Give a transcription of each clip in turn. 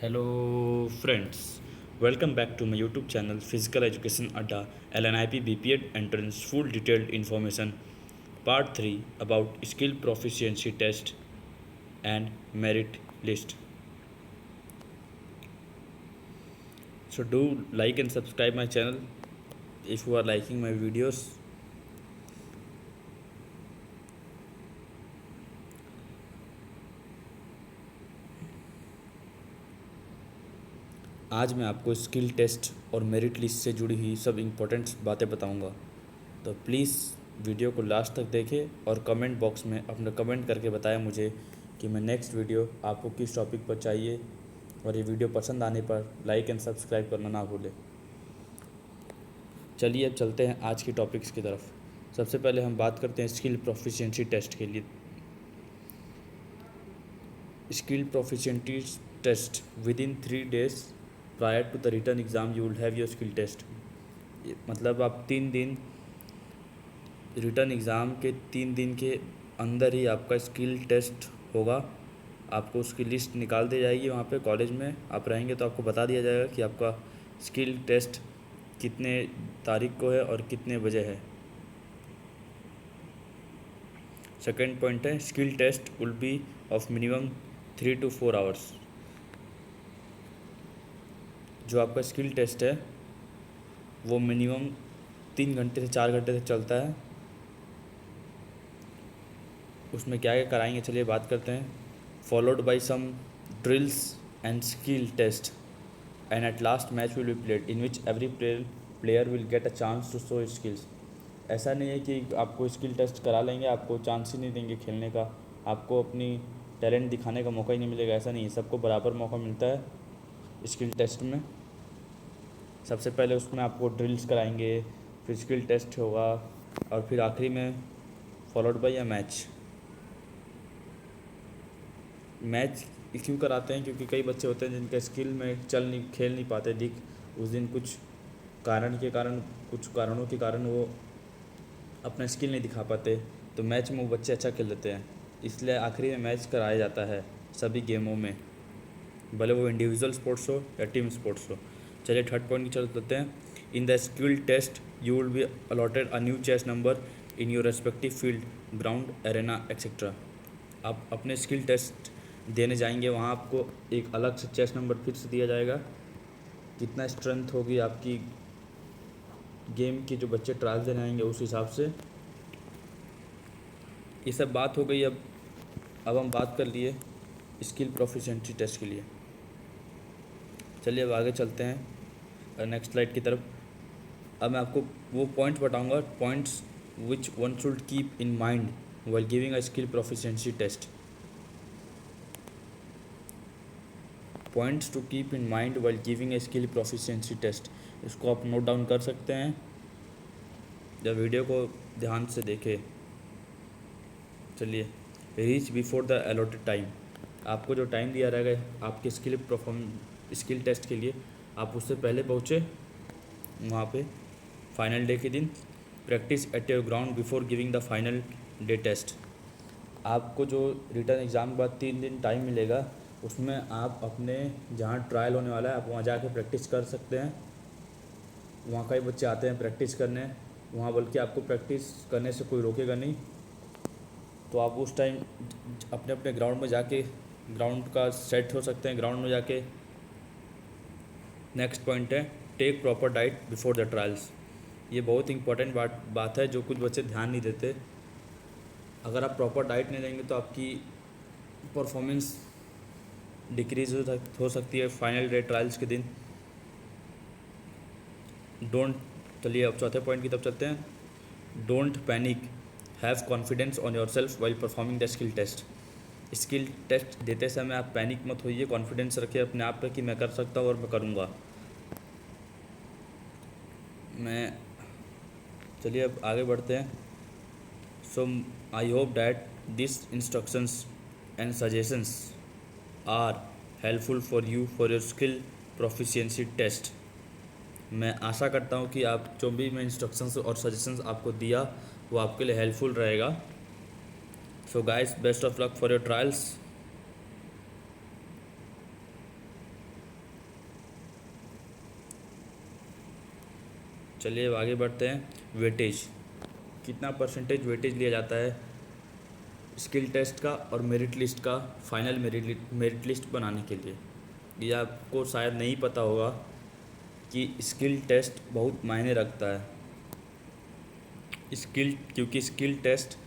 Hello friends, welcome back to my YouTube channel Physical Education Adda LNIP BPEd Entrance Full Detailed Information Part 3 about Skill Proficiency Test and Merit List. So do like and subscribe my channel if you are liking my videos. आज मैं आपको skill test और merit list से जुड़ी हुई सब important बातें बताऊंगा, तो प्लीज़ वीडियो को लास्ट तक देखें और कमेंट बॉक्स में अपना कमेंट करके बताएं मुझे कि मैं नेक्स्ट वीडियो आपको किस टॉपिक पर चाहिए। और ये वीडियो पसंद आने पर लाइक एंड सब्सक्राइब करना ना भूलें। चलिए अब चलते हैं आज की टॉपिक्स की तरफ। सबसे पहले हम बात करते हैं स्किल प्रोफिशिएंसी टेस्ट के लिए। Skill proficiency test within 3 days prior to the written exam you will have your skill test. मतलब आप 3 दिन रिटर्न एग्ज़ाम के 3 दिन के अंदर ही आपका स्किल टेस्ट होगा। आपको उसकी लिस्ट निकाल दी जाएगी। वहाँ पे कॉलेज में आप रहेंगे तो आपको बता दिया जाएगा कि आपका स्किल टेस्ट कितने तारीख को है और कितने बजे है। सेकेंड पॉइंट है skill test will be of minimum 3 to 4 hours। जो आपका स्किल टेस्ट है वो मिनिमम 3 घंटे से 4 घंटे तक चलता है। उसमें क्या क्या कराएंगे चलिए बात करते हैं। Followed by some drills and skill test and at last match will be played in which every player will get a chance to show skills. ऐसा नहीं है कि आपको स्किल टेस्ट करा लेंगे, आपको चांस ही नहीं देंगे खेलने का, आपको अपनी टैलेंट दिखाने का मौका ही नहीं मिलेगा। ऐसा नहीं है, सबको बराबर मौका मिलता है स्किल टेस्ट में। सबसे पहले उसमें आपको ड्रिल्स कराएंगे, फिर स्किल टेस्ट होगा और फिर आखिरी में followed by a match. Match क्यों कराते हैं? क्योंकि कई बच्चे होते हैं जिनका स्किल में खेल नहीं पाते, उस दिन कुछ कुछ कारणों के कारण वो अपना स्किल नहीं दिखा पाते, तो मैच में वो बच्चे अच्छा खेल लेते हैं। इसलिए आखिरी में मैच कराया जाता है सभी गेमों में, भले वो इंडिविजुअल स्पोर्ट्स हो या टीम स्पोर्ट्स हो। चलिए थर्ड पॉइंट की चल लेते हैं। In the skill test you will be allotted a new chest number in your respective field, ground, arena etcetera. आप अपने स्किल टेस्ट देने जाएंगे, वहाँ आपको एक अलग से चेस नंबर फिर से दिया जाएगा। कितना स्ट्रेंथ होगी आपकी गेम की, जो बच्चे ट्रायल देने आएंगे उस हिसाब से। ये सब बात हो गई। अब हम बात कर लिए स्किल प्रोफिशिएंसी टेस्ट के लिए। चलिए अब आगे चलते हैं नेक्स्ट स्लाइड की तरफ। अब मैं आपको वो पॉइंट्स बताऊंगा, points which one should keep in mind while giving a skill proficiency test. Points to keep in mind while giving a skill proficiency test. इसको आप नोट डाउन कर सकते हैं जब वीडियो को ध्यान से देखें। चलिए, reach before the allotted time. आपको जो टाइम दिया रहेगा आपके स्किल टेस्ट के लिए, आप उससे पहले पहुँचे वहाँ पे फाइनल डे के दिन। Practice at your ground before giving the final day test. आपको जो रिटर्न एग्ज़ाम के बाद 3 दिन टाइम मिलेगा, उसमें आप अपने जहाँ ट्रायल होने वाला है आप वहाँ जाके प्रैक्टिस कर सकते हैं। वहाँ कई बच्चे आते हैं प्रैक्टिस करने वहाँ, बल्कि आपको प्रैक्टिस करने से कोई रोकेगा नहीं। तो आप उस टाइम अपने अपने ग्राउंड में जाके ग्राउंड का सेट हो सकते हैं, ग्राउंड में जाके। Next point is take proper diet before the trials. ये बहुत इंपॉर्टेंट बात है जो कुछ बच्चे ध्यान नहीं देते। अगर आप प्रॉपर डाइट नहीं लेंगे तो आपकी परफॉर्मेंस डिक्रीज हो सकती है फाइनल डे ट्रायल्स के दिन। चलिए अब चौथे पॉइंट की तरफ चलते हैं। Don't panic, have confidence on yourself while performing the skill test. Skill test देते समय आप पैनिक मत होइए, कॉन्फिडेंस रखिए अपने आप पे कि मैं कर सकता हूँ और मैं करूँगा। चलिए अब आगे बढ़ते हैं। So I hope that this instructions and suggestions are helpful for you for your skill proficiency test. मैं आशा करता हूँ कि आप जो भी मैं इंस्ट्रक्शंस और सजेशंस आपको दिया वो आपके लिए हेल्पफुल रहेगा। So guys, best of luck for your trials. चलिए अब आगे बढ़ते हैं। वेटेज, कितना परसेंटेज वेटेज लिया जाता है स्किल टेस्ट का और मेरिट लिस्ट का, फाइनल मेरिट लिस्ट बनाने के लिए। ये आपको शायद नहीं पता होगा कि स्किल टेस्ट बहुत मायने रखता है। क्योंकि स्किल टेस्ट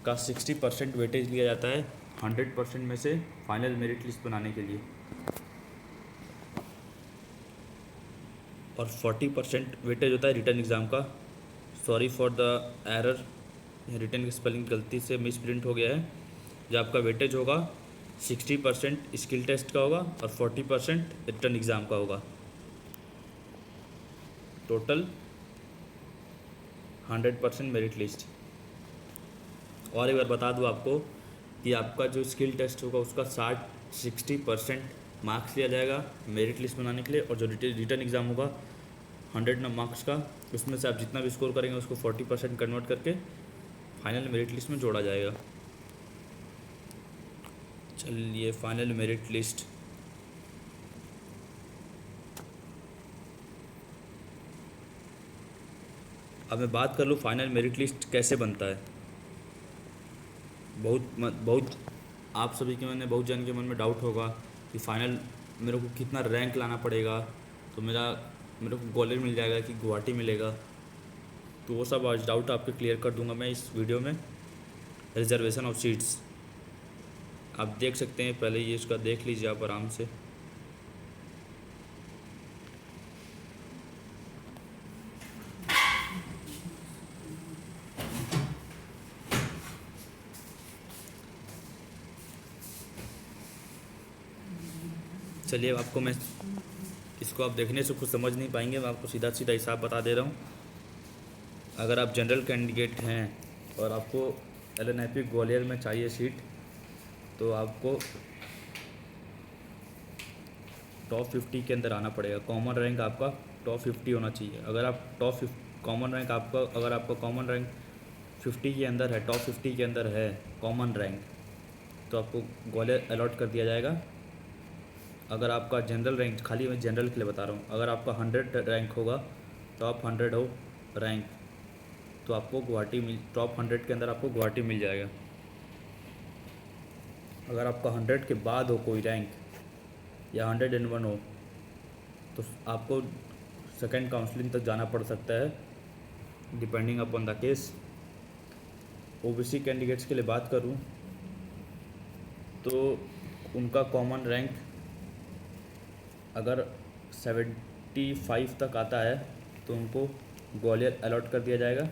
का 60% वेटेज लिया जाता है 100% में से फाइनल मेरिट लिस्ट बनाने के लिए, और 40% वेटेज होता है रिटन एग्ज़ाम का। Sorry for the error, written की स्पेलिंग गलती से मिस प्रिंट हो गया है। जो आपका वेटेज होगा 60% स्किल टेस्ट का होगा और 40% रिटन एग्ज़ाम का होगा। Total 100% merit list. और एक बार बता दूँ आपको कि आपका जो स्किल टेस्ट होगा उसका 60% मार्क्स लिया जाएगा मेरिट लिस्ट बनाने के लिए, और जो रिटन एग्ज़ाम होगा 100 मार्क्स का, उसमें से आप जितना भी स्कोर करेंगे उसको 40% कन्वर्ट करके फाइनल मेरिट लिस्ट में जोड़ा जाएगा। चलिए फाइनल मेरिट लिस्ट। अब मैं बात कर लूँ फाइनल मेरिट लिस्ट कैसे बनता है। बहुत आप सभी के मन में, बहुत जन के मन में डाउट होगा कि फाइनल मेरे को कितना रैंक लाना पड़ेगा तो मेरे को ग्वालियर मिल जाएगा कि गुवाहाटी मिलेगा। तो वो सब आज डाउट आपके क्लियर कर दूंगा मैं इस वीडियो में। रिजर्वेशन ऑफ सीट्स आप देख सकते हैं, पहले ये इसका देख लीजिए आप आराम से। चलिए अब आपको मैं इसको आप देखने से कुछ समझ नहीं पाएंगे, मैं आपको सीधा सीधा हिसाब बता दे रहा हूँ। अगर आप जनरल कैंडिडेट हैं और आपको LNIP ग्वालियर में चाहिए सीट, तो आपको टॉप 50 के अंदर आना पड़ेगा। कॉमन रैंक आपका टॉप 50 होना चाहिए। अगर आप कॉमन रैंक आपका, अगर आपका कॉमन रैंक 50 के अंदर है, टॉप 50 के अंदर है कॉमन रैंक, तो आपको ग्वालियर अलॉट कर दिया जाएगा। अगर आपका जनरल रैंक, खाली मैं जनरल के लिए बता रहा हूँ, अगर आपका 100 रैंक होगा, टॉप 100 हो रैंक, तो आपको टॉप 100 के अंदर आपको गुवाहाटी मिल जाएगा। अगर आपका 100 के बाद हो कोई रैंक या 101 हो, तो आपको सेकेंड काउंसलिंग तक जाना पड़ सकता है, depending upon the case. OBC candidates के लिए बात करूं तो उनका कॉमन रैंक अगर 75 तक आता है तो उनको ग्वालियर अलॉट कर दिया जाएगा,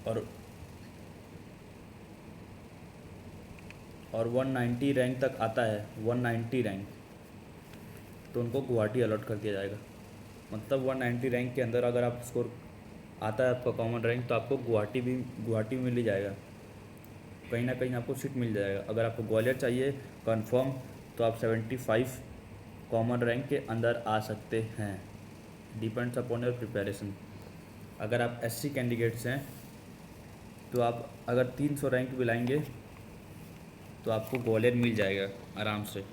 और 190 रैंक तक आता है, 190 रैंक, तो उनको गुवाहाटी अलॉट कर दिया जाएगा। मतलब 190 रैंक के अंदर अगर आप स्कोर आता है आपका कॉमन रैंक, तो आपको गुवाहाटी मिल ही जाएगा, कहीं ना कहीं आपको सीट मिल जाएगा। अगर आपको ग्वालियर चाहिए कंफर्म, तो आप 75 कॉमन रैंक के अंदर आ सकते हैं, डिपेंड्स अपॉन योर प्रिपरेशन। अगर आप SC कैंडिडेट्स हैं तो आप अगर 300 रैंक भी लाएंगे तो आपको ग्वालियर मिल जाएगा आराम से।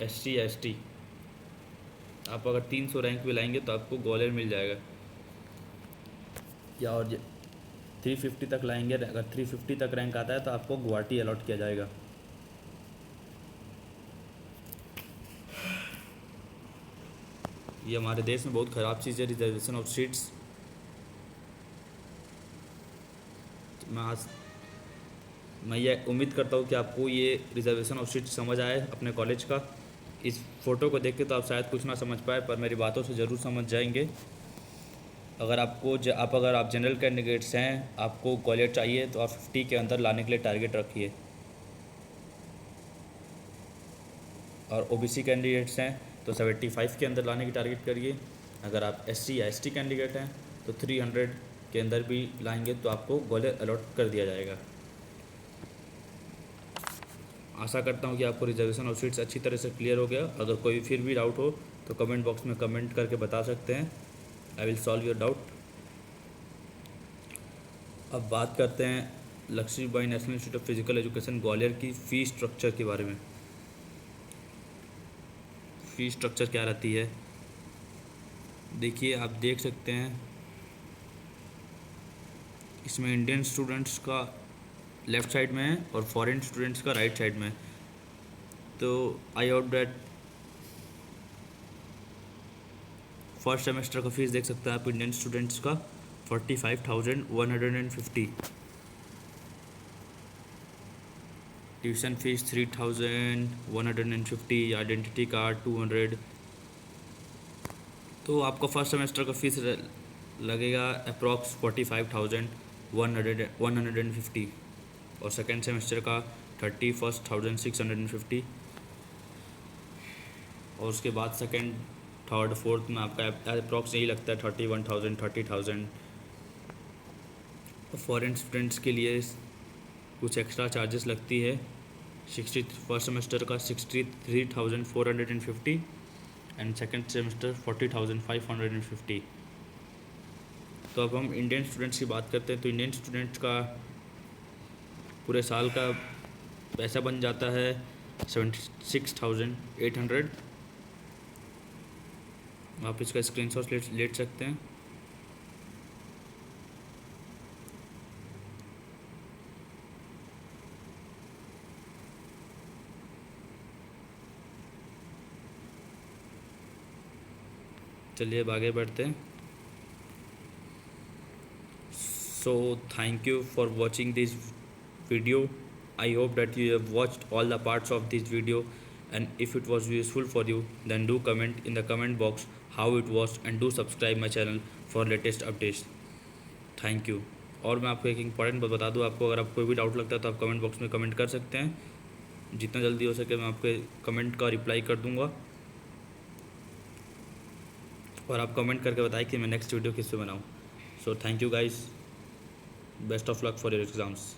SC या ST आप अगर 300 रैंक भी लाएंगे तो आपको ग्वालियर मिल जाएगा। या और 350 तक लाएंगे, अगर 350 तक रैंक आता है तो आपको गुवाहाटी अलॉट किया जाएगा। ये हमारे देश में बहुत ख़राब चीज़ है, रिजर्वेशन ऑफ सीट्स। मैं ये उम्मीद करता हूँ कि आपको ये रिजर्वेशन ऑफ सीट्स समझ आए अपने कॉलेज का। इस फ़ोटो को देख के तो आप शायद कुछ ना समझ पाए, पर मेरी बातों से ज़रूर समझ जाएंगे। अगर आप जनरल कैंडिडेट्स हैं, आपको ग्वालियर चाहिए, तो आप 50 के अंदर लाने के लिए टारगेट रखिए। और OBC कैंडिडेट्स हैं तो 75 के अंदर लाने की टारगेट करिए। अगर आप SC या ST कैंडिडेट हैं तो 300 के अंदर भी लाएंगे तो आपको ग्वालियर अलॉट कर दिया जाएगा। आशा करता हूँ कि आपको रिजर्वेशन ऑफ सीट्स अच्छी तरह से क्लियर हो गया। अगर कोई फिर भी डाउट हो तो कमेंट बॉक्स में कमेंट करके बता सकते हैं, I will solve your doubt. अब बात करते हैं Lakshmibai national institute of physical education Gwalior की फ़ीस स्ट्रक्चर के बारे में। फ़ीस स्ट्रक्चर क्या रहती है, देखिए आप देख सकते हैं इसमें इंडियन स्टूडेंट्स का लेफ़्ट साइड में है और फॉरेन स्टूडेंट्स का राइट साइड में है। तो I hope that first semester का फीस देख सकते हैं आप इंडियन स्टूडेंट्स का 45,150। Tuition fees 3,150, identity card 200। तो आपका फर्स्ट सेमेस्टर का फीस लगेगा अप्रॉक्स 45,150 और सेकेंड सेमेस्टर का 31,650 और उसके बाद सेकेंड थर्ड फोर्थ में आपका अप्रॉक्स यही लगता है 31,000 30,000। फॉरेन स्टूडेंट्स के लिए कुछ एक्स्ट्रा चार्जेस लगती है। फर्स्ट सेमेस्टर का 63,450 एंड सेकेंड सेमेस्टर 40,550। तो अब हम इंडियन स्टूडेंट्स की बात करते हैं तो इंडियन स्टूडेंट्स का पूरे साल का पैसा बन जाता है 76,800। आप इसका स्क्रीनशॉट ले सकते हैं। चलिए अब आगे बढ़ते हैं। So thank you for watching this video. I hope that you have watched all the parts of this video, and if it was useful for you then do comment in the comment box how it was and do subscribe my channel for latest updates. Thank you। और मैं आपको एक important बात बता दूँ, आपको अगर आपको कोई भी डाउट लगता है तो आप कमेंट बॉक्स में कमेंट कर सकते हैं। जितना जल्दी हो सके मैं आपके कमेंट का रिप्लाई कर दूँगा और आप कमेंट करके बताएं कि मैं नेक्स्ट वीडियो किस पे बनाऊँ। So thank you guys, best of luck for your exams.